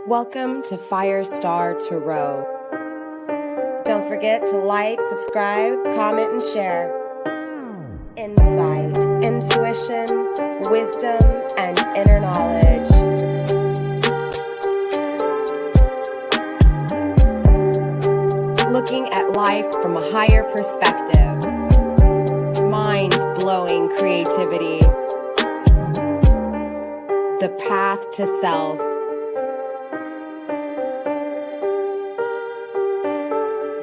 Welcome to FireStar Tarot. Don't forget to like, subscribe, comment, and share. Insight, intuition, wisdom, and inner knowledge. Looking at life from a higher perspective. Mind-blowing creativity. The path to self.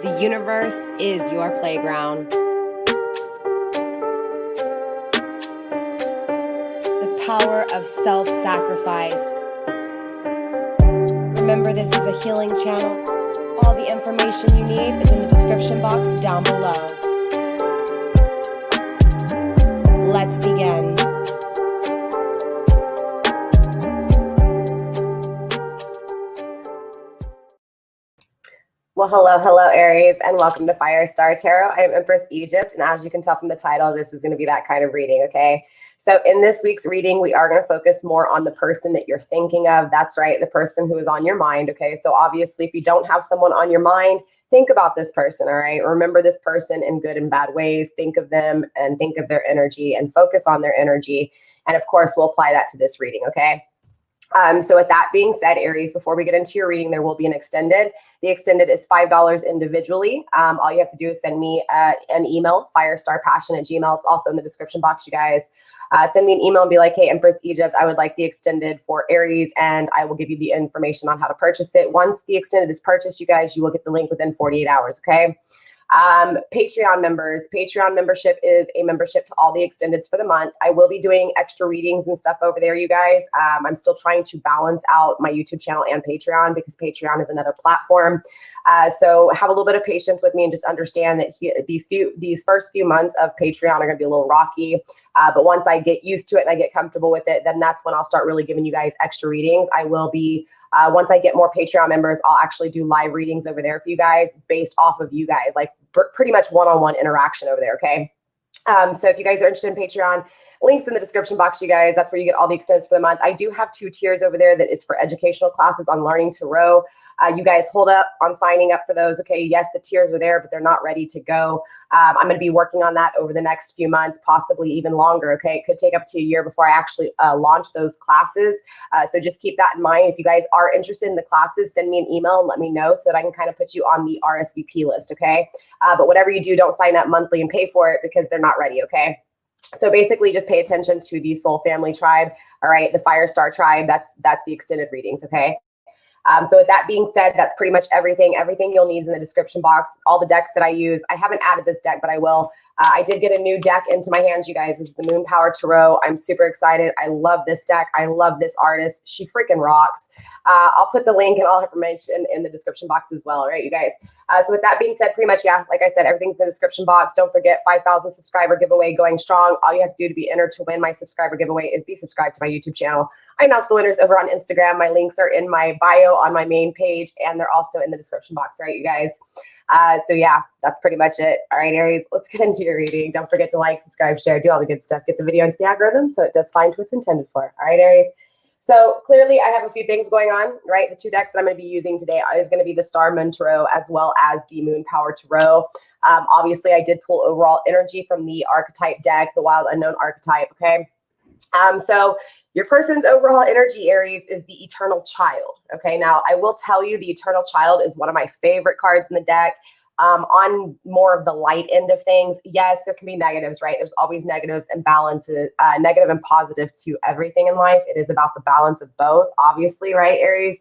The universe is your playground. The power of self-sacrifice. Remember, this is a healing channel. All the information you need is in the description box down below. Let's begin. Well, hello, Aries, and welcome to FireStar Tarot. I am Empress Egypt, and as you can tell from the title, this is going to be that kind of reading, okay? So in this week's reading, we are going to focus more on the person that you're thinking of. That's right, the person who is on your mind, okay? So obviously, if you don't have someone on your mind, think about this person, all right? Remember this person in good and bad ways. Think of them and think of their energy and focus on their energy. And of course, we'll apply that to this reading, okay? So with that being said, Aries, before we get into your reading, there will be an extended. The extended is $5 individually. All you have to do is send me an email, FireStarPassion@gmail. It's also in the description box, you guys. Send me an email and be like, hey, Empress Egypt, I would like the extended for Aries, and I will give you the information on how to purchase it. Once the extended is purchased, you guys, you will get the link within 48 hours, okay? Patreon members. Patreon membership is a membership to all the extendeds for the month. I will be doing extra readings and stuff over there, you guys. I'm still trying to balance out my YouTube channel and Patreon because Patreon is another platform. So have a little bit of patience with me and just understand that these first few months of Patreon are going to be a little rocky. But once I get used to it and I get comfortable with it, then that's when I'll start really giving you guys extra readings. I will be, once I get more Patreon members, I'll actually do live readings over there for you guys based off of you guys, like pretty much one-on-one interaction over there, okay? So if you guys are interested in Patreon, links in the description box, you guys. That's where you get all the extendeds for the month. I do have 2 tiers over there that is for educational classes on learning tarot. You guys hold up on signing up for those. Okay, yes, the tiers are there, but they're not ready to go. I'm going to be working on that over the next few months, possibly even longer. Okay, it could take up to a year before I actually launch those classes. So just keep that in mind. If you guys are interested in the classes, send me an email and let me know so that I can kind of put you on the RSVP list. Okay, but whatever you do, don't sign up monthly and pay for it because they're not ready. Okay. So basically just pay attention to the Soul Family Tribe, all right, the Firestar Tribe, that's the extended readings, okay? So with that being said, that's pretty much everything. Everything you'll need is in the description box. All the decks that I use, I haven't added this deck, but I will. I did get a new deck into my hands, you guys. This is the Moon Power Tarot. I'm super excited. I love this deck. I love this artist. She freaking rocks. I'll put the link and all information in the description box as well, all right, you guys? So with that being said, pretty much, yeah, like I said, everything's in the description box. Don't forget, 5,000 subscriber giveaway going strong. All you have to do to be entered to win my subscriber giveaway is be subscribed to my YouTube channel. I announce the winners over on Instagram. My links are in my bio on my main page, and they're also in the description box, right, you guys? So yeah, that's pretty much it. All right, Aries, let's get into your reading. Don't forget to like, subscribe, share, do all the good stuff. Get the video into the algorithm so it does find what it's intended for. All right, Aries. So clearly I have a few things going on, right? The 2 decks that I'm going to be using today is going to be the Starman Tarot as well as the Moon Power Tarot. Obviously, I did pull overall energy from the archetype deck, the Wild Unknown archetype, okay? So your person's overall energy, Aries, is the Eternal Child. Okay, now I will tell you the Eternal Child is one of my favorite cards in the deck. On more of the light end of things, yes, there can be negatives, right? There's always negatives and balances, negative and positive to everything in life. It is about the balance of both, obviously, right, Aries?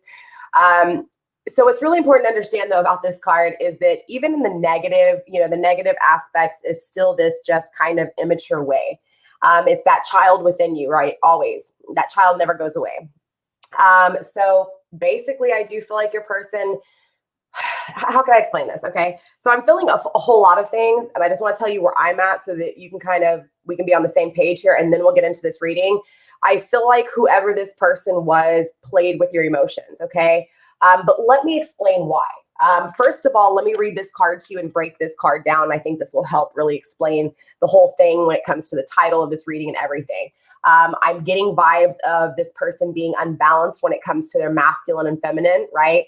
So what's really important to understand, though, about this card is that even in the negative, you know, the negative aspects is still this just kind of immature way. It's that child within you, right? Always. That child never goes away. So basically, I do feel like your person, how can I explain this? Okay. So I'm feeling a whole lot of things, and I just want to tell you where I'm at so that you can we can be on the same page here, and then we'll get into this reading. I feel like whoever this person was played with your emotions. Okay. But let me explain why. First of all, let me read this card to you and break this card down. I think this will help really explain the whole thing when it comes to the title of this reading and everything. I'm getting vibes of this person being unbalanced when it comes to their masculine and feminine, right?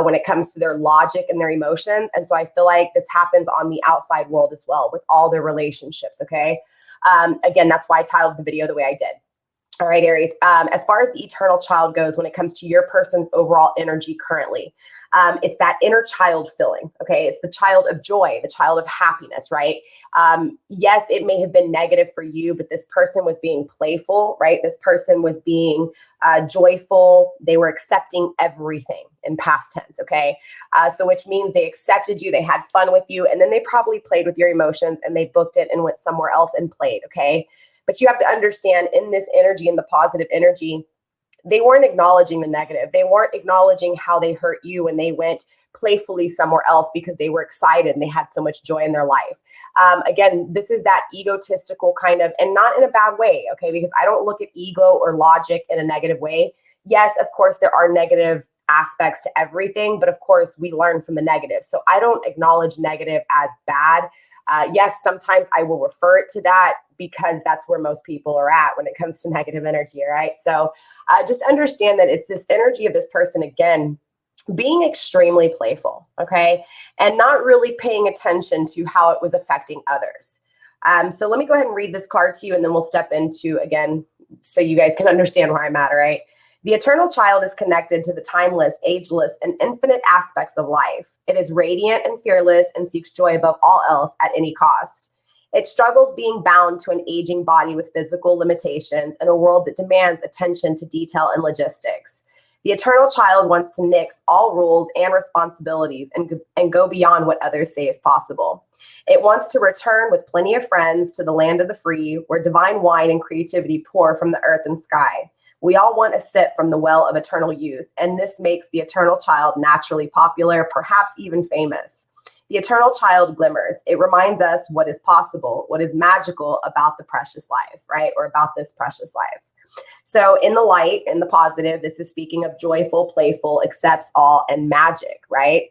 When it comes to their logic and their emotions. And so I feel like this happens on the outside world as well with all their relationships, okay? Again, that's why I titled the video the way I did. All right, Aries. As far as the eternal child goes, when it comes to your person's overall energy currently, it's that inner child feeling, okay? It's the child of joy, the child of happiness, right? Yes, it may have been negative for you, but this person was being playful, right? This person was being joyful. They were accepting everything in past tense, okay? So which means they accepted you, they had fun with you, and then they probably played with your emotions and they booked it and went somewhere else and played, okay? But you have to understand in this energy, in the positive energy, they weren't acknowledging the negative. They weren't acknowledging how they hurt you when they went playfully somewhere else because they were excited and they had so much joy in their life. Again, this is that egotistical kind of, and not in a bad way, okay? Because I don't look at ego or logic in a negative way. Yes, of course, there are negative aspects to everything, but of course, we learn from the negative. So I don't acknowledge negative as bad. Yes, sometimes I will refer it to that because that's where most people are at when it comes to negative energy, all right? So just understand that it's this energy of this person, again, being extremely playful, okay? And not really paying attention to how it was affecting others. So let me go ahead and read this card to you and then we'll step into, again, so you guys can understand where I'm at, all right? The eternal child is connected to the timeless, ageless, and infinite aspects of life. It is radiant and fearless and seeks joy above all else at any cost. It struggles being bound to an aging body with physical limitations in a world that demands attention to detail and logistics. The eternal child wants to nix all rules and responsibilities and go beyond what others say is possible. It wants to return with plenty of friends to the land of the free, where divine wine and creativity pour from the earth and sky. We all want a sip from the well of eternal youth, and this makes the eternal child naturally popular, perhaps even famous. The eternal child glimmers. It reminds us what is possible, what is magical about the precious life, right? Or about this precious life. So in the light, in the positive, this is speaking of joyful, playful, accepts all, and magic, right?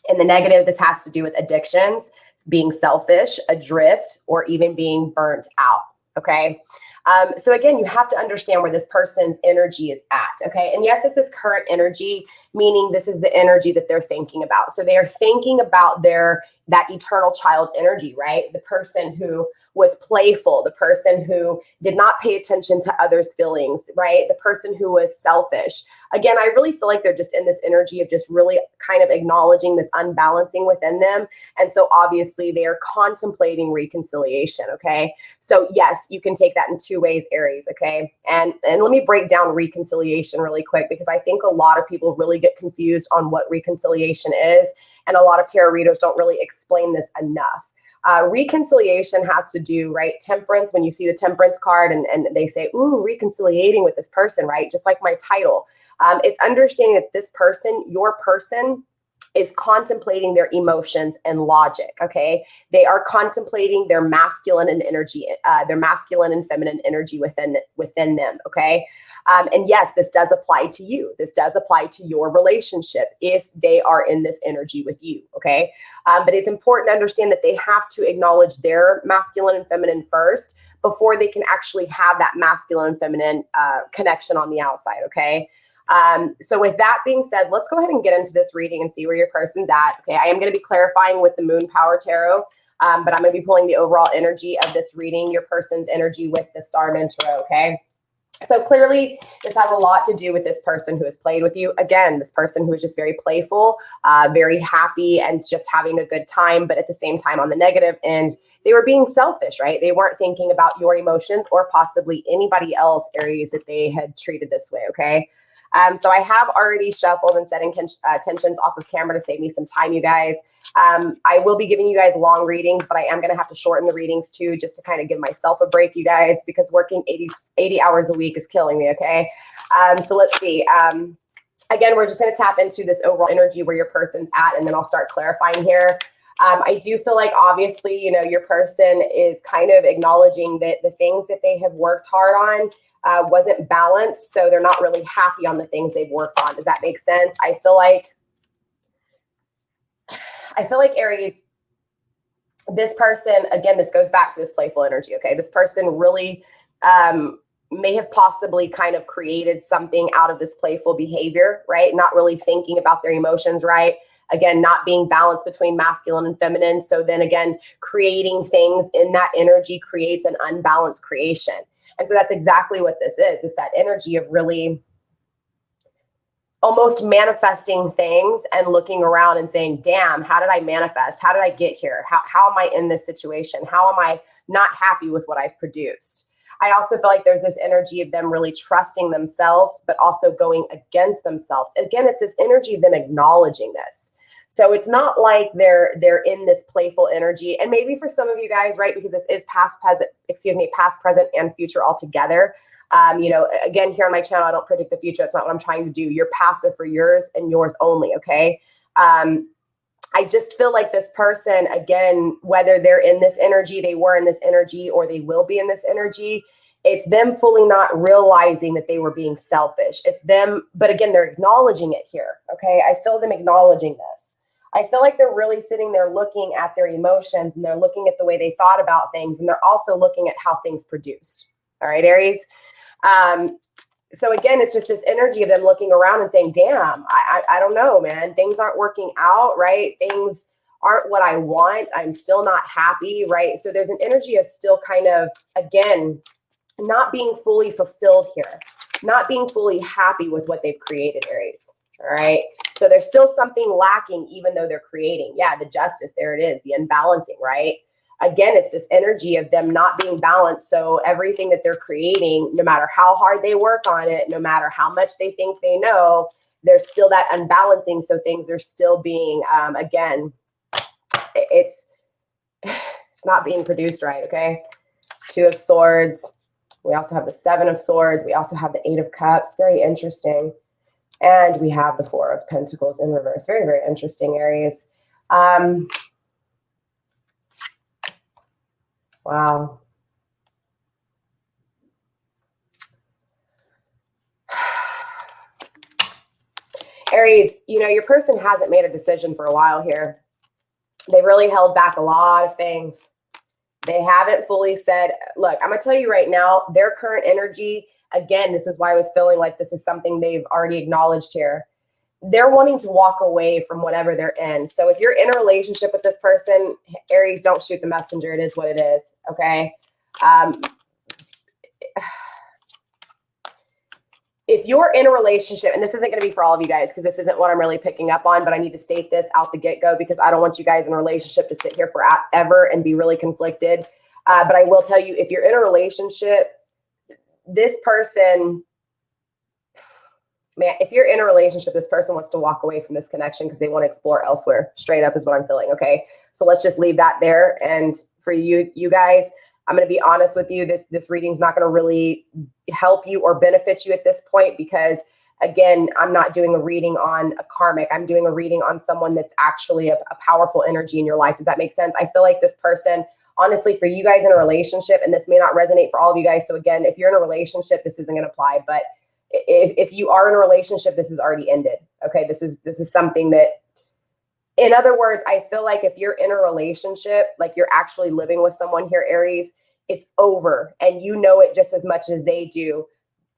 In the negative, this has to do with addictions, being selfish, adrift, or even being burnt out, okay? So again, you have to understand where this person's energy is at, okay? And yes, this is current energy, meaning this is the energy that they're thinking about. So they are thinking about that eternal child energy, right? The person who was playful, the person who did not pay attention to others' feelings, right? The person who was selfish. Again, I really feel like they're just in this energy of just really kind of acknowledging this unbalancing within them. And so obviously they are contemplating reconciliation, okay? So yes, you can take that in two ways, Aries, okay? And let me break down reconciliation really quick, because I think a lot of people really get confused on what reconciliation is. And a lot of tarot readers don't really explain this enough. Reconciliation has to do, right? Temperance, when you see the temperance card and they say, ooh, reconciliating with this person, right? Just like my title. It's understanding that this person, your person, is contemplating their emotions and logic, okay? They are contemplating their masculine and energy, their masculine and feminine energy within them, okay? And yes, this does apply to you. This does apply to your relationship if they are in this energy with you, okay? But it's important to understand that they have to acknowledge their masculine and feminine first before they can actually have that masculine and feminine connection on the outside, okay? So with that being said, let's go ahead and get into this reading and see where your person's at. Okay, I am going to be clarifying with the Moon Power Tarot, but I'm going to be pulling the overall energy of this reading, your person's energy with the Starman Tarot, okay? So clearly, this has a lot to do with this person who has played with you. Again, this person who is just very playful, very happy, and just having a good time, but at the same time on the negative end, they were being selfish, right? They weren't thinking about your emotions or possibly anybody else, Aries, that they had treated this way, okay? So I have already shuffled and set intentions off of camera to save me some time, you guys. I will be giving you guys long readings, but I am going to have to shorten the readings too, just to kind of give myself a break, you guys, because working 80 hours a week is killing me, okay? So let's see. Again, we're just going to tap into this overall energy where your person's at, and then I'll start clarifying here. I do feel like, obviously, you know, your person is kind of acknowledging that the things that they have worked hard on wasn't balanced. So they're not really happy on the things they've worked on. Does that make sense? I feel like, Aries, this person, again, this goes back to this playful energy. Okay. This person really may have possibly kind of created something out of this playful behavior, right? Not really thinking about their emotions, right? Again, not being balanced between masculine and feminine. So then again, creating things in that energy creates an unbalanced creation. And so that's exactly what this is. It's that energy of really almost manifesting things and looking around and saying, damn, how did I manifest? How did I get here? How am I in this situation? How am I not happy with what I've produced? I also feel like there's this energy of them really trusting themselves, but also going against themselves. Again, it's this energy of them acknowledging this. So it's not like they're in this playful energy. And maybe for some of you guys, right, because this is past, present, and future all together. You know, again, here on my channel, I don't predict the future. That's not what I'm trying to do. You're passive for yours and yours only, okay? I just feel like this person, again, whether they're in this energy, they were in this energy, or they will be in this energy, it's them fully not realizing that they were being selfish. It's them, but again, they're acknowledging it here, okay? I feel them acknowledging this. I feel like they're really sitting there looking at their emotions, and they're looking at the way they thought about things, and they're also looking at how things produced. All right, Aries? So again, it's just this energy of them looking around and saying, damn, I don't know, man. Things aren't working out, right? Things aren't what I want. I'm still not happy, right? So there's an energy of still kind of, again, not being fully fulfilled here, not being fully happy with what they've created, Aries. All right. So there's still something lacking, even though they're creating. Yeah, the justice, there it is, the unbalancing, right? Again, it's this energy of them not being balanced. So everything that they're creating, no matter how hard they work on it, no matter how much they think they know, there's still that unbalancing. So things are still being, again, it's not being produced right, okay? 2 of Swords. We also have the 7 of Swords. We also have the 8 of Cups. Very interesting. And we have the 4 of Pentacles in reverse. Very, very interesting, Aries. Wow. Aries, you know, your person hasn't made a decision for a while here. They really held back a lot of things. They haven't fully said, look, I'm going to tell you right now, their current energy, again, this is why I was feeling like this is something they've already acknowledged here. They're wanting to walk away from whatever they're in. So if you're in a relationship with this person, Aries, don't shoot the messenger. It is what it is. Okay. If you're in a relationship, and this isn't going to be for all of you guys, because this isn't what I'm really picking up on, but I need to state this out the get-go because I don't want you guys in a relationship to sit here forever and be really conflicted. But I will tell you, if you're in a relationship, this person, man, if you're in a relationship, this person wants to walk away from this connection because they want to explore elsewhere. Straight up is what I'm feeling, okay? So let's just leave that there. And for you guys, I'm going to be honest with you. This reading's not going to really help you or benefit you at this point because, again, I'm not doing a reading on a karmic. I'm doing a reading on someone that's actually a powerful energy in your life. Does that make sense? I feel like this person, honestly, for you guys in a relationship, and this may not resonate for all of you guys. So again, if you're in a relationship, this isn't going to apply. But if you are in a relationship, this is already ended. Okay, this is something that, in other words, I feel like if you're in a relationship, like you're actually living with someone here, Aries, it's over. And you know it just as much as they do.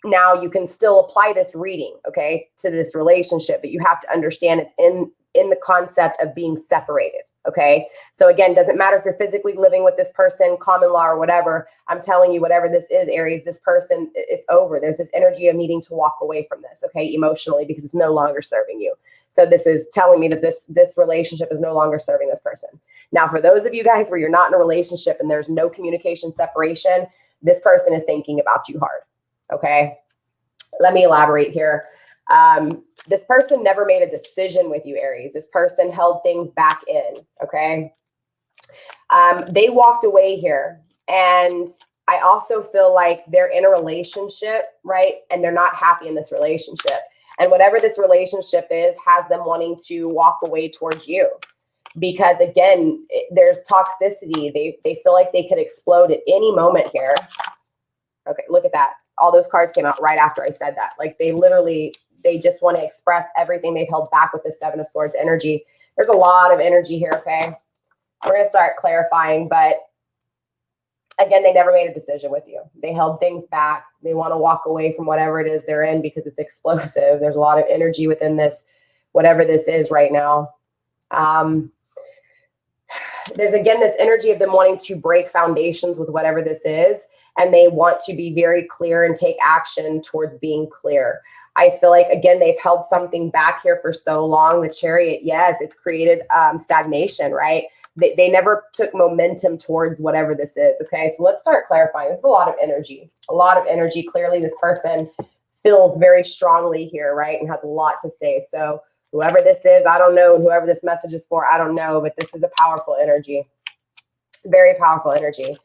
Now you can still apply this reading, okay, to this relationship, but you have to understand it's in the concept of being separated. Okay. So again, doesn't matter if you're physically living with this person, common law or whatever. I'm telling you, whatever this is, Aries, this person, it's over. There's this energy of needing to walk away from this, okay, emotionally, because it's no longer serving you. So this is telling me that this relationship is no longer serving this person. Now, for those of you guys where you're not in a relationship and there's no communication separation, this person is thinking about you hard. Okay. Let me elaborate here. This person never made a decision with you, Aries. This person held things back in, okay? They walked away here. And I also feel like they're in a relationship, right? And they're not happy in this relationship. And whatever this relationship is, has them wanting to walk away towards you. because again, there's toxicity. They feel like they could explode at any moment here. Okay, look at that. All those cards came out right after I said that. Like they just want to express everything they've held back with the Seven of Swords energy. There's a lot of energy here, okay? We're going to start clarifying, but again, they never made a decision with you. They held things back. They want to walk away from whatever it is they're in because it's explosive. There's a lot of energy within this, whatever this is right now. There's again this energy of them wanting to break foundations with whatever this is, and they want to be very clear and take action towards being clear. I feel like, again, they've held something back here for so long. The Chariot, yes, it's created stagnation, right? They never took momentum towards whatever this is, okay? So let's start clarifying. This is a lot of energy, a lot of energy. Clearly, this person feels very strongly here, right, and has a lot to say. So whoever this is, I don't know. Whoever this message is for, I don't know, but this is a powerful energy, very powerful energy.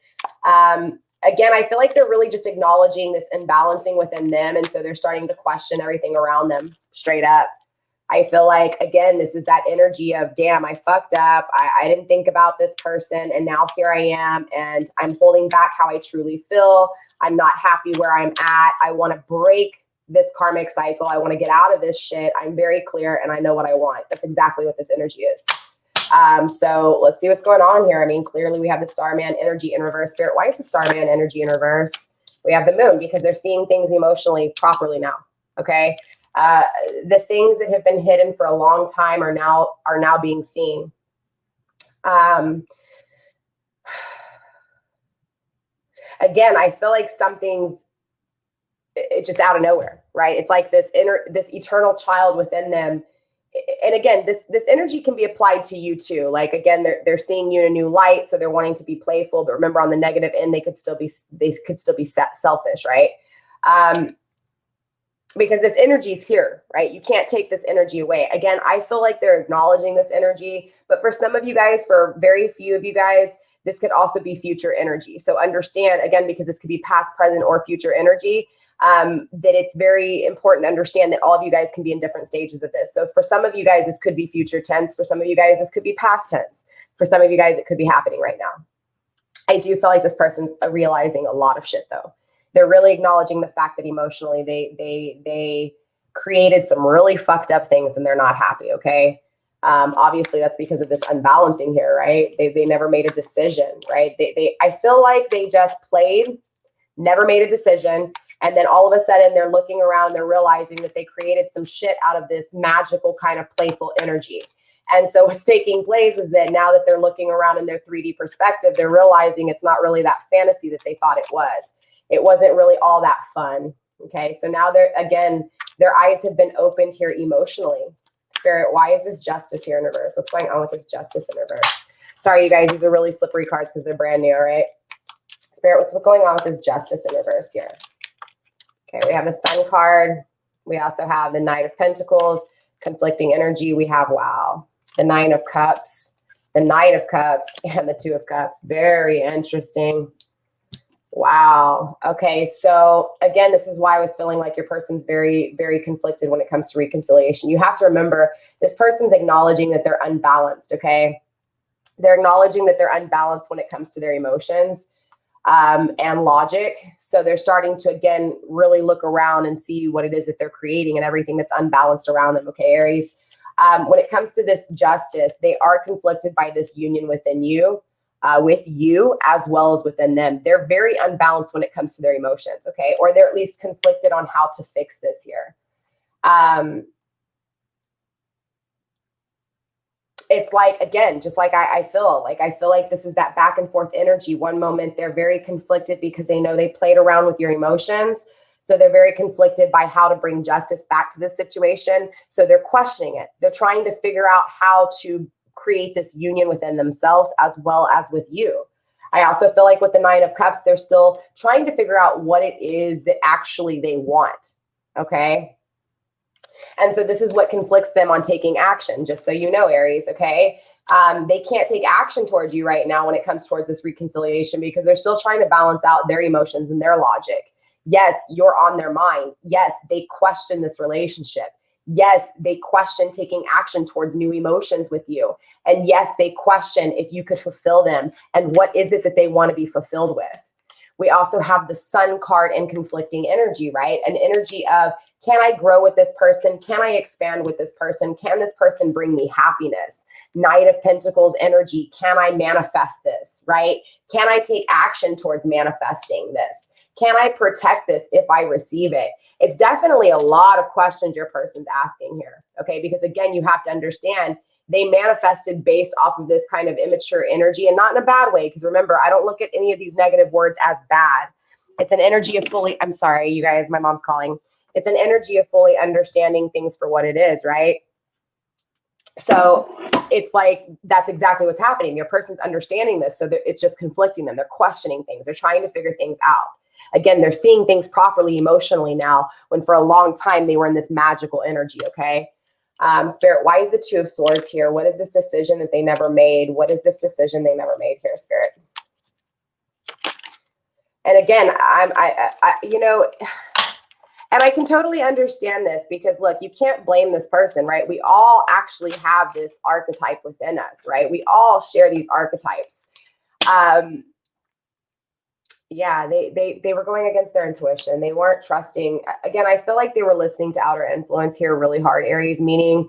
Again, I feel like they're really just acknowledging this imbalancing within them. And so they're starting to question everything around them straight up. I feel like, again, this is that energy of, damn, I fucked up. I didn't think about this person. And now here I am. And I'm holding back how I truly feel. I'm not happy where I'm at. I want to break this karmic cycle. I want to get out of this shit. I'm very clear and I know what I want. That's exactly what this energy is. So let's see what's going on here. I mean, clearly we have the Starman energy in reverse. Spirit, why is the Starman energy in reverse? We have the moon because they're seeing things emotionally properly now. Okay. The things that have been hidden for a long time are now being seen. Again, I feel like something's just out of nowhere, right? It's like this eternal child within them. And again, this energy can be applied to you too. Like, again, they're seeing you in a new light, so they're wanting to be playful. But remember, on the negative end, they could still be selfish, right? Because this energy is here, right? You can't take this energy away. Again, I feel like they're acknowledging this energy, but for some of you guys, for very few of you guys, this could also be future energy. So understand, again, because this could be past, present, or future energy, that it's very important to understand that all of you guys can be in different stages of this. So for some of you guys, this could be future tense. For some of you guys, this could be past tense. For some of you guys, it could be happening right now. I do feel like this person's realizing a lot of shit though. They're really acknowledging the fact that emotionally they created some really fucked up things and they're not happy, okay? Obviously that's because of this unbalancing here, right? They never made a decision, right? I feel like they just played, never made a decision. And then all of a sudden they're looking around, they're realizing that they created some shit out of this magical kind of playful energy. And so what's taking place is that now that they're looking around in their 3D perspective, they're realizing it's not really that fantasy that they thought it was. It wasn't really all that fun. Okay. So now their eyes have been opened here emotionally. Spirit, why is this Justice here in reverse? What's going on with this Justice in reverse? Sorry, you guys, these are really slippery cards because they're brand new, all right? Spirit, what's going on with this Justice in reverse here? Okay, we have the Sun card. We also have the Knight of Pentacles, conflicting energy. We have, wow, the Nine of Cups, the Knight of Cups, and the Two of Cups. Very interesting. Wow. Okay, so again, this is why I was feeling like your person's very, very conflicted when it comes to reconciliation. You have to remember, this person's acknowledging that they're unbalanced, okay? They're acknowledging that they're unbalanced when it comes to their emotions. And logic. So they're starting to, again, really look around and see what it is that they're creating and everything that's unbalanced around them. Okay, Aries. When it comes to this Justice, they are conflicted by this union within you, with you as well as within them. They're very unbalanced when it comes to their emotions. Okay. Or they're at least conflicted on how to fix this here. It's like, again, just like I feel like this is that back and forth energy. One moment they're very conflicted because they know they played around with your emotions. So they're very conflicted by how to bring justice back to this situation. So they're questioning it. They're trying to figure out how to create this union within themselves as well as with you. I also feel like with the Nine of Cups, they're still trying to figure out what it is that actually they want. Okay. And so this is what conflicts them on taking action, just so you know, Aries, okay? They can't take action towards you right now when it comes towards this reconciliation because they're still trying to balance out their emotions and their logic. Yes, you're on their mind. Yes, they question this relationship. Yes, they question taking action towards new emotions with you. And yes, they question if you could fulfill them and what is it that they want to be fulfilled with. We also have the Sun card and conflicting energy, right? An energy of, can I grow with this person? Can I expand with this person? Can this person bring me happiness? Knight of Pentacles energy, can I manifest this, right? Can I take action towards manifesting this? Can I protect this if I receive it? It's definitely a lot of questions your person's asking here, okay? Because again, you have to understand they manifested based off of this kind of immature energy, and not in a bad way. Because remember, I don't look at any of these negative words as bad. It's an energy of fully, I'm sorry, you guys, my mom's calling. It's an energy of fully understanding things for what it is, right? So it's like, that's exactly what's happening. Your person's understanding this, so it's just conflicting them. They're questioning things. They're trying to figure things out. Again, they're seeing things properly emotionally now, when for a long time they were in this magical energy, okay? Spirit, why is the Two of Swords here? What is this decision that they never made? What is this decision they never made here, Spirit? And again, you know, and I can totally understand this, because look, you can't blame this person, right? We all actually have this archetype within us, right? We all share these archetypes. Yeah, they were going against their intuition. They weren't trusting. Again, I feel like they were listening to outer influence here really hard, Aries, meaning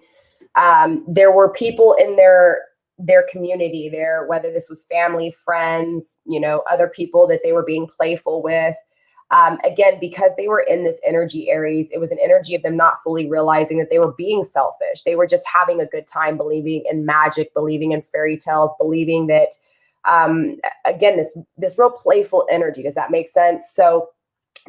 there were people in their community there, whether this was family, friends, you know, other people that they were being playful with. Again, because they were in this energy, Aries, it was an energy of them not fully realizing that they were being selfish. They were just having a good time, believing in magic, believing in fairy tales, believing that, again, this real playful energy. Does that make sense? So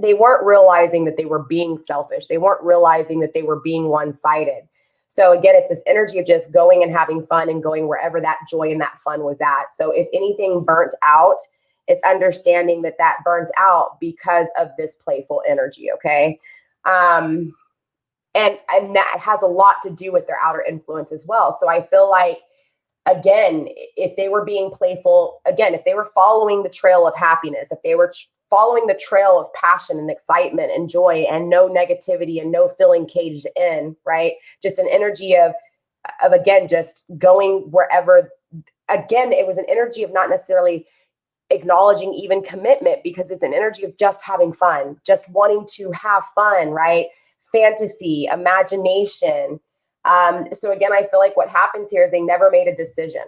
they weren't realizing that they were being selfish. They weren't realizing that they were being one-sided. So again, it's this energy of just going and having fun and going wherever that joy and that fun was at. So if anything burnt out, it's understanding that that burnt out because of this playful energy, okay? And that has a lot to do with their outer influence as well. So I feel like, again, if they were being playful, again, if they were following the trail of happiness, if they were following the trail of passion and excitement and joy and no negativity and no feeling caged in, right? Just an energy of again, just going wherever. Again, it was an energy of not necessarily acknowledging even commitment, because it's an energy of just having fun, just wanting to have fun, right? Fantasy, imagination. So again, I feel like what happens here is they never made a decision.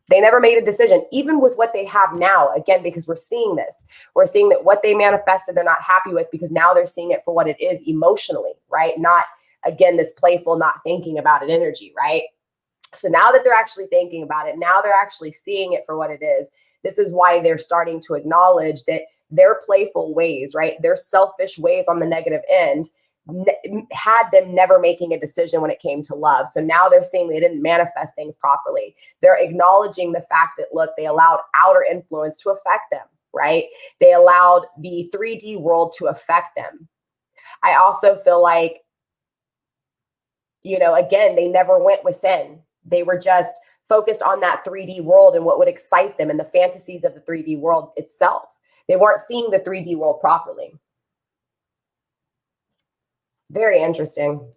They never made a decision, even with what they have now. Again, because we're seeing this. We're seeing that what they manifested, they're not happy with, because now they're seeing it for what it is emotionally, right? Not, again, this playful, not thinking about it energy, right? So now that they're actually thinking about it, now they're actually seeing it for what it is. This is why they're starting to acknowledge that their playful ways, right? Their selfish ways on the negative end had them never making a decision when it came to love. So now they're seeing they didn't manifest things properly. They're acknowledging the fact that, look, they allowed outer influence to affect them, right? They allowed the 3D world to affect them. I also feel like, you know, again, they never went within. They were just focused on that 3D world and what would excite them and the fantasies of the 3D world itself. They weren't seeing the 3D world properly. Very interesting.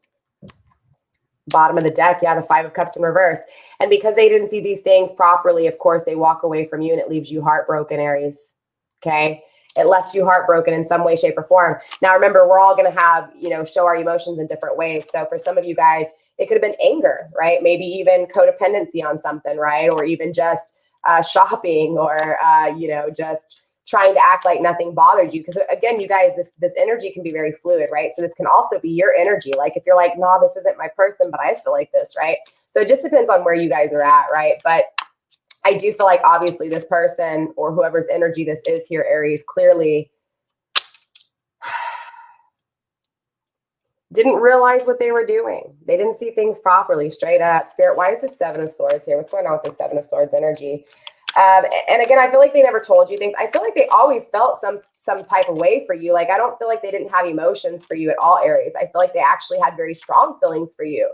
Bottom of the deck, yeah, the Five of Cups in reverse. And because they didn't see these things properly, of course, they walk away from you and it leaves you heartbroken, Aries. Okay? It left you heartbroken in some way, shape, or form. Now, remember, we're all going to have, you know, show our emotions in different ways. So for some of you guys, it could have been anger, right? Maybe even codependency on something, right? Or even just shopping, or, you know, just trying to act like nothing bothers you. Because again, you guys, this energy can be very fluid, right? So this can also be your energy. Like if you're like, no, this isn't my person, but I feel like this, right? So it just depends on where you guys are at, right? But I do feel like obviously this person or whoever's energy this is here, Aries, clearly didn't realize what they were doing. They didn't see things properly, straight up. Spirit, why is the Seven of Swords here? What's going on with the Seven of Swords energy? And again, I feel like they never told you things. I feel like they always felt some type of way for you. Like, I don't feel like they didn't have emotions for you at all, Aries. I feel like they actually had very strong feelings for you.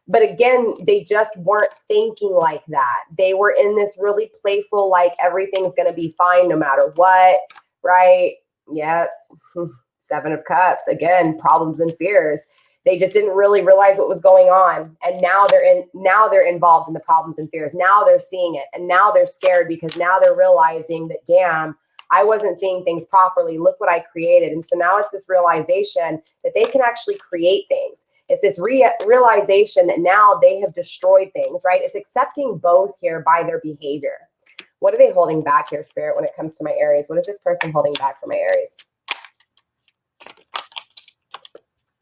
But again, they just weren't thinking like that. They were in this really playful, like everything's going to be fine no matter what, right? Yep. Seven of Cups. Again, problems and fears. They just didn't really realize what was going on. And now they're involved in the problems and fears. Now they're seeing it. And now they're scared because now they're realizing that, damn, I wasn't seeing things properly. Look what I created. And so now it's this realization that they can actually create things. It's this realization that now they have destroyed things, right? It's accepting both here by their behavior. What are they holding back here, Spirit, when it comes to my Aries? What is this person holding back for my Aries?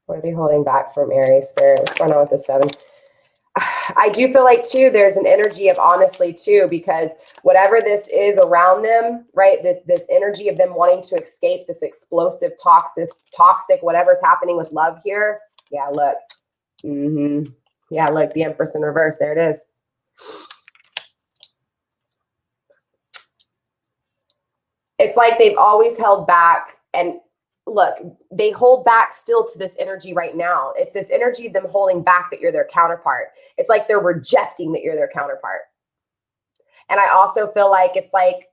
What are they holding back from Aries, Spirit? What's going on with the 7? I do feel like, too, there's an energy of honestly, too, because whatever this is around them, right, this energy of them wanting to escape this explosive, toxic, whatever's happening with love here. Yeah, look. Yeah, look, the Empress in reverse. There it is. It's like they've always held back, and look, they hold back still to this energy right now. It's this energy of them holding back that you're their counterpart. It's like they're rejecting that you're their counterpart. And I also feel like it's like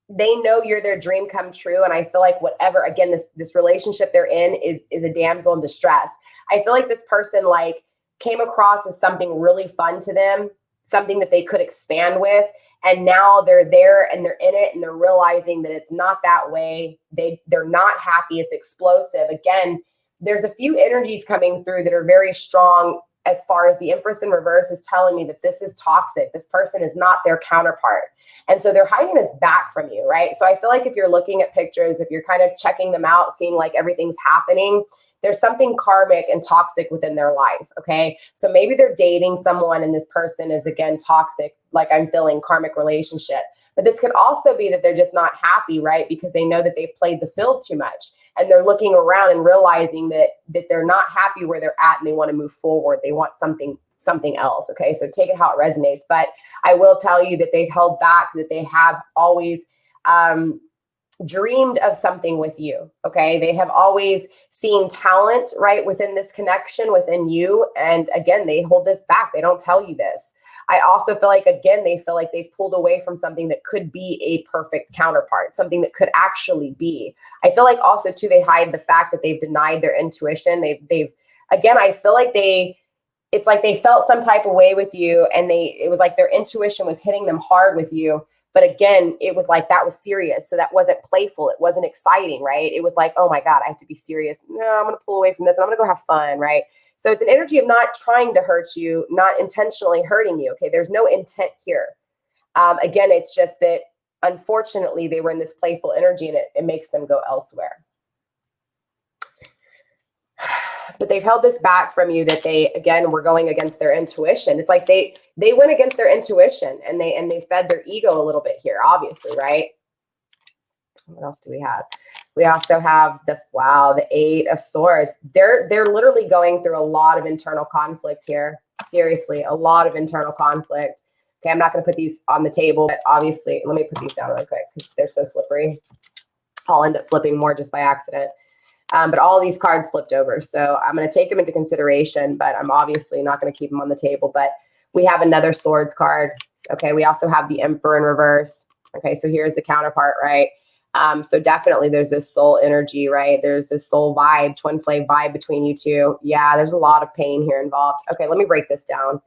they know you're their dream come true. And I feel like whatever, again, this relationship they're in is a damsel in distress. I feel like this person like came across as something really fun to them, something that they could expand with. And now they're there and they're in it and they're realizing that it's not that way. They're not happy. It's explosive. Again, there's a few energies coming through that are very strong as far as the Empress in reverse is telling me that this is toxic. This person is not their counterpart. And so they're hiding this back from you, right? So I feel like if you're looking at pictures, if you're kind of checking them out, seeing like everything's happening, there's something karmic and toxic within their life, okay? So maybe they're dating someone and this person is, again, toxic, like I'm feeling karmic relationship. But this could also be that they're just not happy, right? Because they know that they've played the field too much. And they're looking around and realizing that they're not happy where they're at and they want to move forward. They want something else, okay? So take it how it resonates. But I will tell you that they've held back, that they have always dreamed of something with you, okay? They have always seen talent, right, within this connection, within you. And again, they hold this back. They don't tell you this. I also feel like, again, they feel like they've pulled away from something that could be a perfect counterpart, something that could actually be. I feel like also, too, they hide the fact that they've denied their intuition. They've again, I feel like it's like they felt some type of way with you and it was like their intuition was hitting them hard with you. But again, it was like that was serious. So that wasn't playful. It wasn't exciting, right? It was like, oh my God, I have to be serious. No, I'm going to pull away from this and I'm going to go have fun, right? So it's an energy of not trying to hurt you, not intentionally hurting you, okay? There's no intent here. Again, it's just that unfortunately they were in this playful energy and it makes them go elsewhere. But they've held this back from you that they, again, were going against their intuition. It's like they went against their intuition and they fed their ego a little bit here, obviously, right? What else do we have? We also have the 8 of Swords. They're literally going through a lot of internal conflict here. Seriously, a lot of internal conflict. Okay, I'm not going to put these on the table, but obviously, let me put these down really quick because they're so slippery. I'll end up flipping more just by accident. But all these cards flipped over. So I'm going to take them into consideration, but I'm obviously not going to keep them on the table. But we have another Swords card. Okay, we also have the Emperor in reverse. Okay, so here's the counterpart, right? So definitely there's this soul energy, right? There's this soul vibe, twin flame vibe between you two. Yeah, there's a lot of pain here involved. Okay, let me break this down.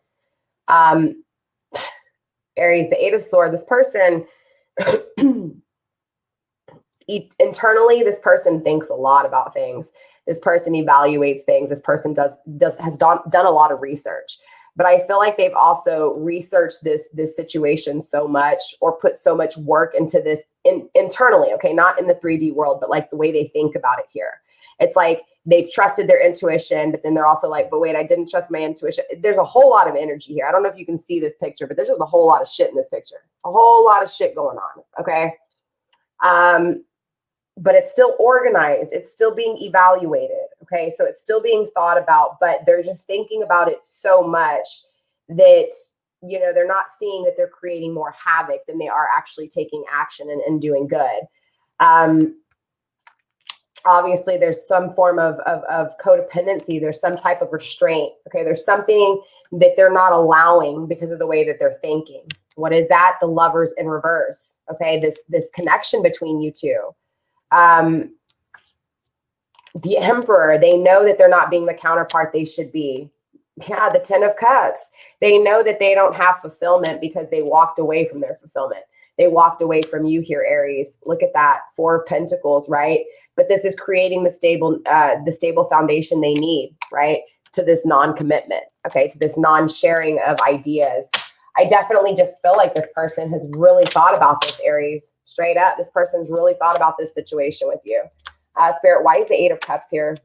Aries, the 8 of Swords, this person... internally, this person thinks a lot about things. This person evaluates things. This person has done a lot of research. But I feel like they've also researched this situation so much or put so much work into this internally, okay? Not in the 3D world, but like the way they think about it here. It's like they've trusted their intuition, but then they're also like, but wait, I didn't trust my intuition. There's a whole lot of energy here. I don't know if you can see this picture, but there's just a whole lot of shit in this picture. A whole lot of shit going on, okay? But it's still organized. It's still being evaluated. Okay. So it's still being thought about, but they're just thinking about it so much that, you know, they're not seeing that they're creating more havoc than they are actually taking action and doing good. Obviously there's some form of codependency. There's some type of restraint. Okay. There's something that they're not allowing because of the way that they're thinking. What is that? The Lovers in reverse. Okay. This connection between you two. The Emperor, they know that they're not being the counterpart they should be. Yeah, the Ten of Cups. They know that they don't have fulfillment because they walked away from their fulfillment. They walked away from you here, Aries. Look at that, Four of Pentacles, right? But this is creating the stable foundation they need, right? To this non-commitment, okay? To this non-sharing of ideas. I definitely just feel like this person has really thought about this, Aries. Straight up, this person's really thought about this situation with you. Spirit, why is the Eight of Cups here?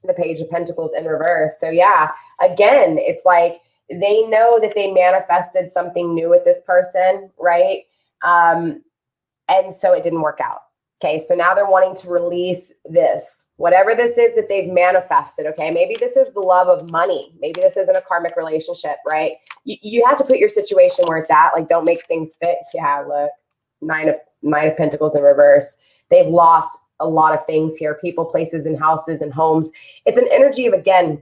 The Page of Pentacles in reverse. So yeah, again, it's like they know that they manifested something new with this person, right? And so it didn't work out. Okay, so now they're wanting to release this, whatever this is that they've manifested. Okay, maybe this is the love of money. Maybe this isn't a karmic relationship, right? You have to put your situation where it's at. Like, don't make things fit. Yeah, look, Nine of Pentacles in reverse. They've lost a lot of things here, people, places, and houses and homes. It's an energy of, again,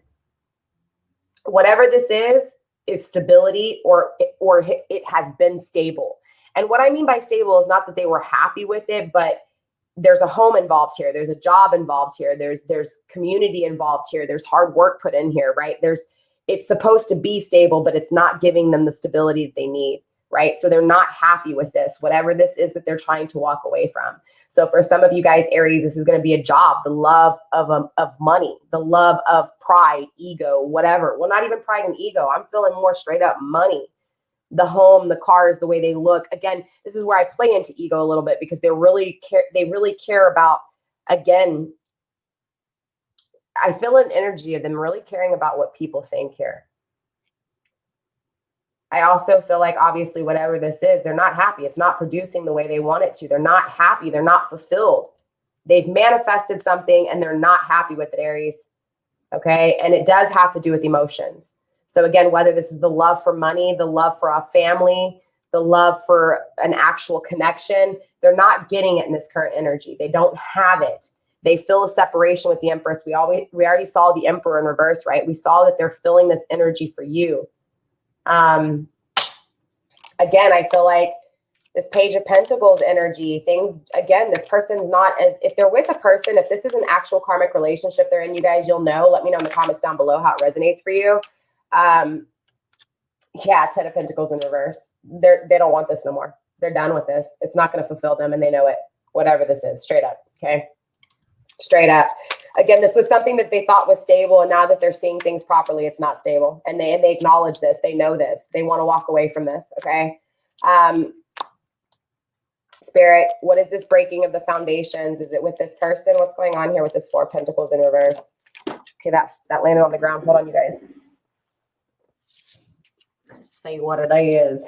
whatever this is stability, or it has been stable. And what I mean by stable is not that they were happy with it, but there's a home involved here. There's a job involved here. There's community involved here. There's hard work put in here, right? It's supposed to be stable, but it's not giving them the stability that they need, right? So they're not happy with this, whatever this is that they're trying to walk away from. So for some of you guys, Aries, this is going to be a job, the love of money, the love of pride, ego, whatever. Well, not even pride and ego. I'm feeling more straight up money. The home, the cars, the way they look. Again, this is where I play into ego a little bit, because they really care about, again, I feel an energy of them really caring about what people think here. I also feel like, obviously, whatever this is, they're not happy. It's not producing the way they want it to. They're not happy. They're not fulfilled. They've manifested something and they're not happy with it, Aries. Okay. And it does have to do with emotions. So again, whether this is the love for money, the love for a family, the love for an actual connection, they're not getting it in this current energy. They don't have it. They feel a separation with the Empress. We already saw the Emperor in reverse, right? We saw that they're feeling this energy for you. Again, I feel like this Page of Pentacles energy, things, again, this person's not as, if they're with a person, if this is an actual karmic relationship they're in, you guys, you'll know. Let me know in the comments down below how it resonates for you. Yeah, Ten of Pentacles in reverse. They don't want this no more. They're done with this. It's not going to fulfill them, and they know it. Whatever this is, straight up, okay? Straight up. Again, this was something that they thought was stable, and now that they're seeing things properly, it's not stable. And they acknowledge this. They know this. They want to walk away from this, okay? Spirit, what is this breaking of the foundations? Is it with this person? What's going on here with this Four of Pentacles in reverse? Okay, that landed on the ground. Hold on, you guys. Say what it is.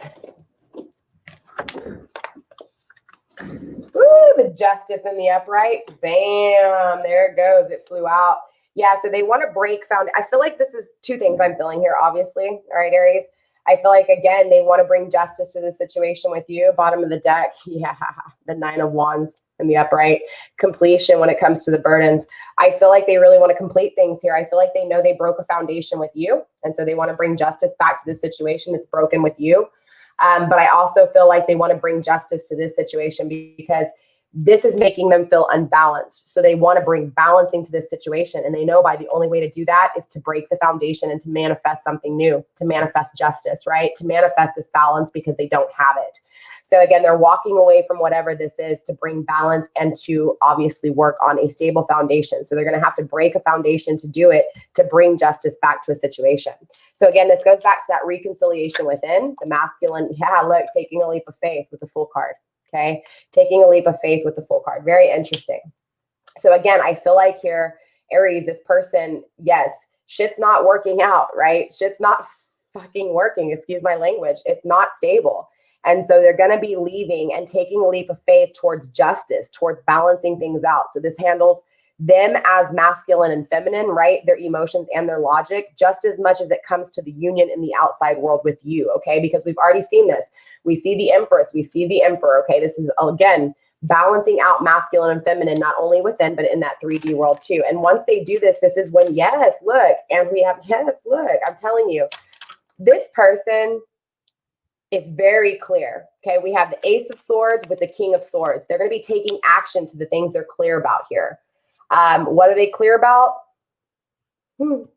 Ooh, the Justice in the upright. Bam, there it goes. It flew out. Yeah, so they want to break I feel like this is two things I'm feeling here, obviously. All right, Aries. I feel like, again, they want to bring justice to the situation with you. Bottom of the deck. Yeah, the Nine of Wands in the upright. Completion when it comes to the burdens. I feel like they really want to complete things here. I feel like they know they broke a foundation with you. And so they want to bring justice back to the situation that's broken with you. But I also feel like they want to bring justice to this situation because this is making them feel unbalanced. So they want to bring balancing to this situation. And they know by the only way to do that is to break the foundation and to manifest something new, to manifest justice, right? To manifest this balance because they don't have it. So again, they're walking away from whatever this is to bring balance and to obviously work on a stable foundation. So they're going to have to break a foundation to do it, to bring justice back to a situation. So again, this goes back to that reconciliation within the masculine. Yeah, look, taking a leap of faith with the Full card. Okay, taking a leap of faith with the Full card. Very interesting. So again, I feel like here, Aries, this person, yes, shit's not working out, right? Shit's not fucking working. Excuse my language. It's not stable. And so they're going to be leaving and taking a leap of faith towards justice, towards balancing things out. So this handles them as masculine and feminine, right? Their emotions and their logic, just as much as it comes to the union in the outside world with you, okay? Because we've already seen this. We see the Empress, we see the Emperor, okay? This is, again, balancing out masculine and feminine, not only within, but in that 3D world too. And once they do this, this is when, yes, look, and we have, yes, look, I'm telling you, this person is very clear, okay? We have the Ace of Swords with the King of Swords. They're going to be taking action to the things they're clear about here. What are they clear about? The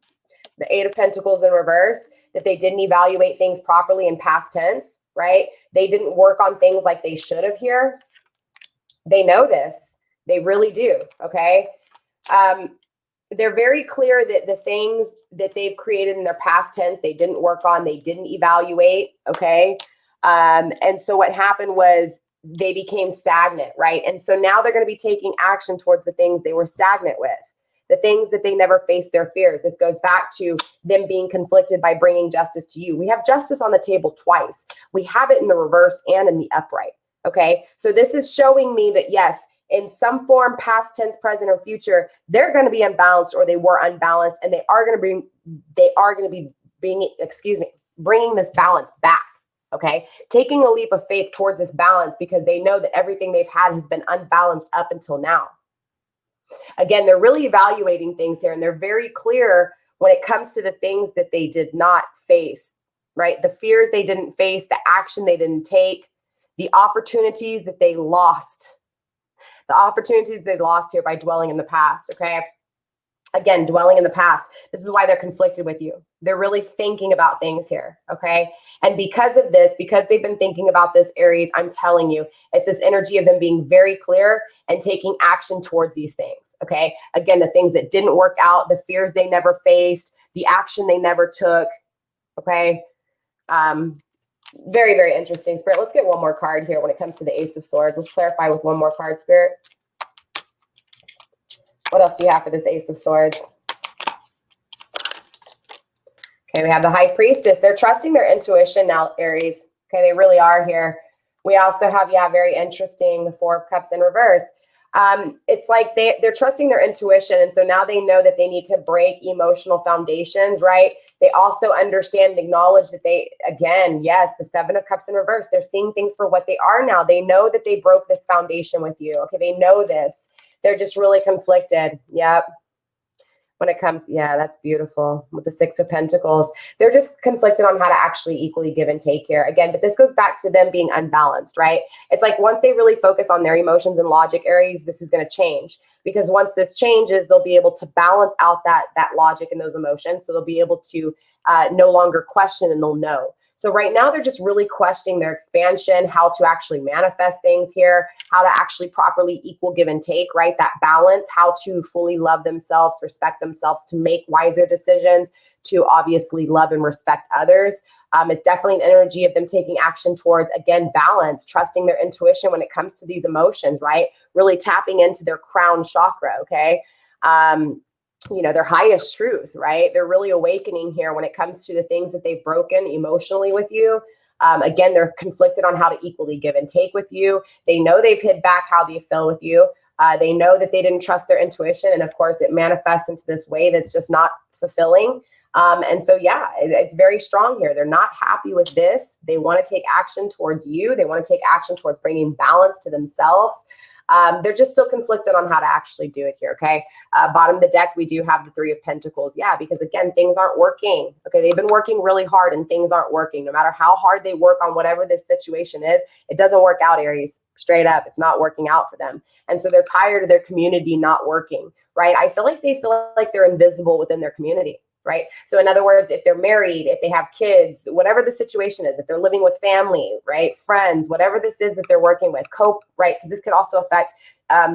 Eight of Pentacles in reverse, that they didn't evaluate things properly in past tense, right? They didn't work on things like they should have here. They know this. They really do, okay? They're very clear that the things that they've created in their past tense, they didn't work on, they didn't evaluate, okay? And so what happened was they became stagnant, right? And so now they're going to be taking action towards the things they were stagnant with, the things that they never faced their fears. This goes back to them being conflicted by bringing justice to you. We have justice on the table twice. We have it in the reverse and in the upright, okay? So this is showing me that, yes, in some form, past tense, present, or future, they're going to be unbalanced, or they were unbalanced, and they are going to be bringing this balance back. Okay, taking a leap of faith towards this balance, because they know that everything they've had has been unbalanced up until now. Again, they're really evaluating things here, and they're very clear when it comes to the things that they did not face, right? The fears they didn't face, the action they didn't take, the opportunities that they lost. The opportunities they lost here by dwelling in the past, okay? Again, dwelling in the past. This is why they're conflicted with you. They're really thinking about things here, okay? And because of this, because they've been thinking about this, Aries, I'm telling you, it's this energy of them being very clear and taking action towards these things, okay? Again, the things that didn't work out, the fears they never faced, the action they never took, okay? Very, very interesting, Spirit. Let's get one more card here when it comes to the Ace of Swords. Let's clarify with one more card, Spirit. What else do you have for this Ace of Swords? Okay, we have the High Priestess. They're trusting their intuition now, Aries. Okay, they really are here. We also have, yeah, very interesting, the Four of Cups in reverse. It's like they're trusting their intuition, and so now they know that they need to break emotional foundations, right? They also understand and acknowledge that they, again, yes, the Seven of Cups in reverse, they're seeing things for what they are now. They know that they broke this foundation with you. Okay, they know this. They're just really conflicted. Yep. When it comes, yeah, that's beautiful. With the Six of Pentacles, they're just conflicted on how to actually equally give and take here. Again, but this goes back to them being unbalanced, right? It's like once they really focus on their emotions and logic, Aries, this is going to change. Because once this changes, they'll be able to balance out that logic and those emotions. So they'll be able to no longer question, and they'll know. So right now, they're just really questioning their expansion, how to actually manifest things here, how to actually properly equal give and take, right? That balance, how to fully love themselves, respect themselves, to make wiser decisions, to obviously love and respect others. It's definitely an energy of them taking action towards, again, balance, trusting their intuition when it comes to these emotions, right? Really tapping into their crown chakra, okay? You know, their highest truth, right? They're really awakening here when it comes to the things that they've broken emotionally with you. Again, they're conflicted on how to equally give and take with you. They know they've hid back how they feel with you. They know that they didn't trust their intuition. And of course, it manifests into this way that's just not fulfilling. And so, yeah, it's very strong here. They're not happy with this. They want to take action towards you. They want to take action towards bringing balance to themselves. They're just still conflicted on how to actually do it here, okay? Bottom of the deck, we do have the Three of Pentacles. Yeah, because again, things aren't working. Okay, they've been working really hard and things aren't working. No matter how hard they work on whatever this situation is, it doesn't work out, Aries. Straight up, it's not working out for them. And so they're tired of their community not working, right? I feel like they feel like they're invisible within their community. Right? So in other words, if they're married, if they have kids, whatever the situation is, if they're living with family, right? Friends, whatever this is that they're working with, cope, right? Because this could also affect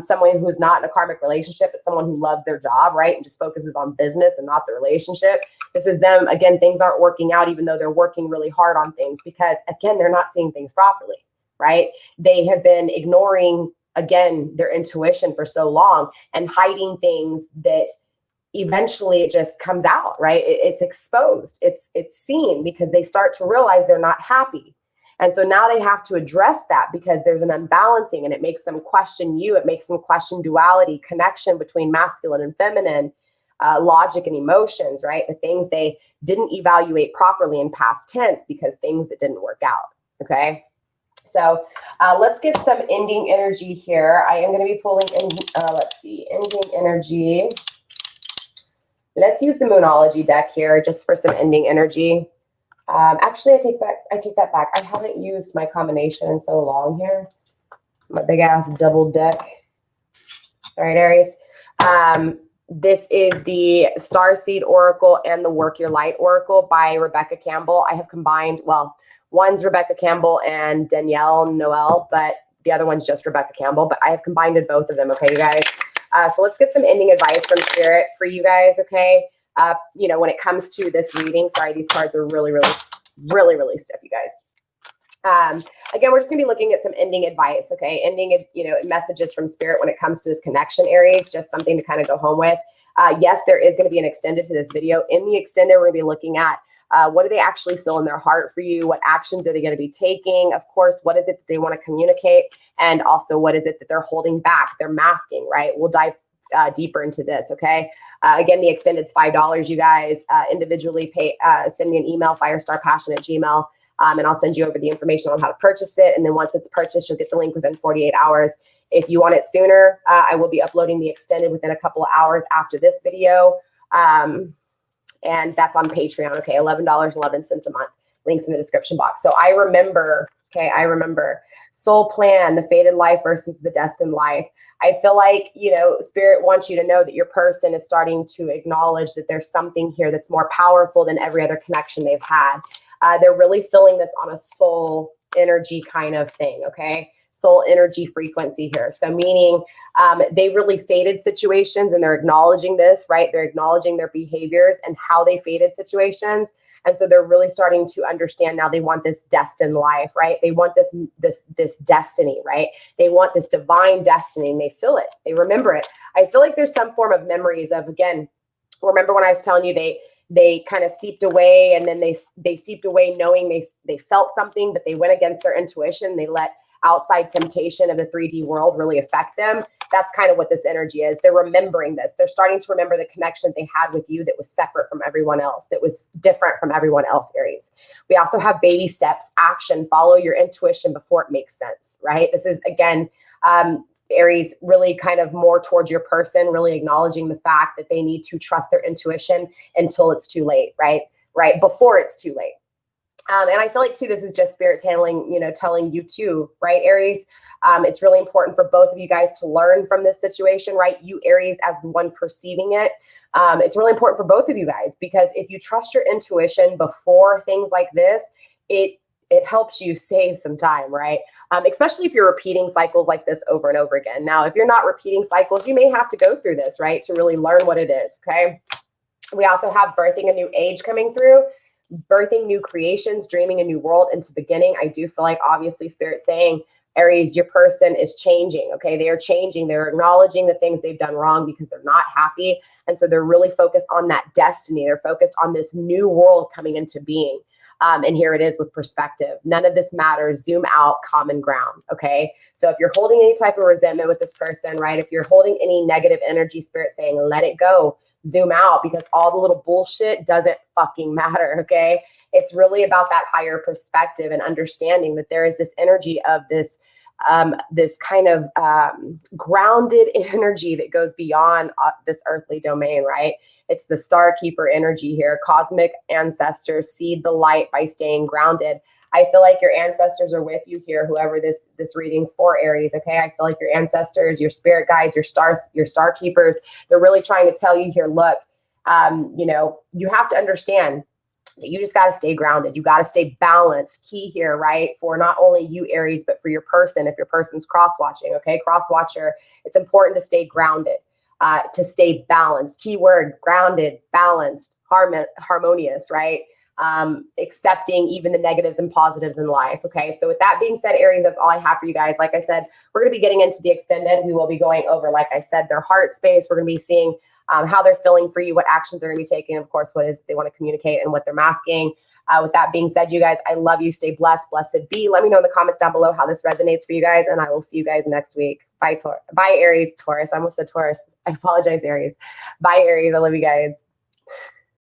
someone who's not in a karmic relationship, but someone who loves their job, right? And just focuses on business and not the relationship. This is them, again, things aren't working out, even though they're working really hard on things, because again, they're not seeing things properly, right? They have been ignoring, again, their intuition for so long and hiding things that eventually it just comes out, right? It's exposed, it's seen, because they start to realize they're not happy. And so now they have to address that, because there's an unbalancing, and it makes them question you. It makes them question duality, connection between masculine and feminine, logic and emotions, right? The things they didn't evaluate properly in past tense, because things that didn't work out, okay? So let's get some ending energy here. I am going to be pulling in, let's see, ending energy. Let's use the Moonology deck here just for some ending energy. Actually, I take that back. I haven't used my combination in so long here. My big ass double deck. All right, Aries. This is the Starseed Oracle and the Work Your Light Oracle by Rebecca Campbell. I have combined, well, one's Rebecca Campbell and Danielle Noel, but the other one's just Rebecca Campbell, but I have combined both of them, okay, you guys? So let's get some ending advice from Spirit for you guys, okay? You know, when it comes to this reading, sorry, these cards are really stiff, you guys. Again, we're just gonna be looking at some ending advice, okay? Ending, you know, messages from Spirit when it comes to this connection, Aries, just something to kind of go home with. Yes, there is gonna be an extended to this video. In the extended, we're gonna be looking at what do they actually feel in their heart for you? What actions are they gonna be taking? Of course, what is it that they wanna communicate? And also, what is it that they're holding back? They're masking, right? We'll dive deeper into this, okay? Again, the extended's $5, you guys. Individually pay, send me an email, FireStarPassion@gmail.com. And I'll send you over the information on how to purchase it. And then once it's purchased, you'll get the link within 48 hours. If you want it sooner, I will be uploading the extended within a couple of hours after this video. And that's on Patreon, okay? $11.11 a month. Links in the description box. So I remember, okay, I remember soul plan, the fated life versus the destined life. I feel like, you know, Spirit wants you to know that your person is starting to acknowledge that there's something here that's more powerful than every other connection they've had. They're really feeling this on a soul energy kind of thing, okay? Soul energy frequency here. So meaning they really faded situations and they're acknowledging this, right? They're acknowledging their behaviors and how they faded situations. And so they're really starting to understand now they want this destined life, right? They want this destiny, right? They want this divine destiny and they feel it. They remember it. I feel like there's some form of memories of, again, remember when I was telling you they kind of seeped away and then they seeped away knowing they felt something, but they went against their intuition. They let outside temptation of the 3D world really affect them. That's kind of what this energy is. They're remembering this. They're starting to remember the connection they had with you that was separate from everyone else, that was different from everyone else, Aries. We also have baby steps, action, follow your intuition before it makes sense, right? This is, again, Aries, really kind of more towards your person, really acknowledging the fact that they need to trust their intuition until it's too late, right? Right, before it's too late. And I feel like too, this is just Spirit telling, you know, telling you too, right, Aries? It's really important for both of you guys to learn from this situation, right? You, Aries, as the one perceiving it. It's really important for both of you guys because if you trust your intuition before things like this, it helps you save some time, right? Especially if you're repeating cycles like this over and over again. Now, if you're not repeating cycles, you may have to go through this, right? To really learn what it is, okay? We also have birthing a new age coming through, birthing new creations, dreaming a new world into beginning. I do feel like obviously Spirit saying, Aries, your person is changing, okay? They are changing. They're acknowledging the things they've done wrong because they're not happy. And so they're really focused on that destiny. They're focused on this new world coming into being. And here it is with perspective. None of this matters. Zoom out, common ground, okay? So if you're holding any type of resentment with this person, right? If you're holding any negative energy, Spirit saying, let it go, zoom out, because all the little bullshit doesn't fucking matter, okay? It's really about that higher perspective and understanding that there is this energy of this kind of grounded energy that goes beyond this earthly domain, right? It's the star keeper energy here. Cosmic ancestors seed the light by staying grounded. I feel like your ancestors are with you here, whoever this reading's for, Aries, okay? I feel like your ancestors, your spirit guides, your star keepers, they're really trying to tell you here, look, you know, you have to understand that you just got to stay grounded. You got to stay balanced. Key here, right? For not only you, Aries, but for your person, if your person's cross-watching, okay? Cross-watcher, it's important to stay grounded, to stay balanced. Keyword, grounded, balanced, harmonious, right? Accepting even the negatives and positives in life, okay? So with that being said, Aries, that's all I have for you guys. Like I said, we're going to be getting into the extended. We will be going over, like I said, their heart space. We're going to be seeing how they're feeling for you, what actions they're going to be taking, of course, what is they want to communicate and what they're masking. With that being said, you guys, I love you. Stay blessed. Blessed be. Let me know in the comments down below how this resonates for you guys, and I will see you guys next week. Bye, Aries, Taurus. I almost said Taurus. I apologize, Aries. Bye, Aries. I love you guys.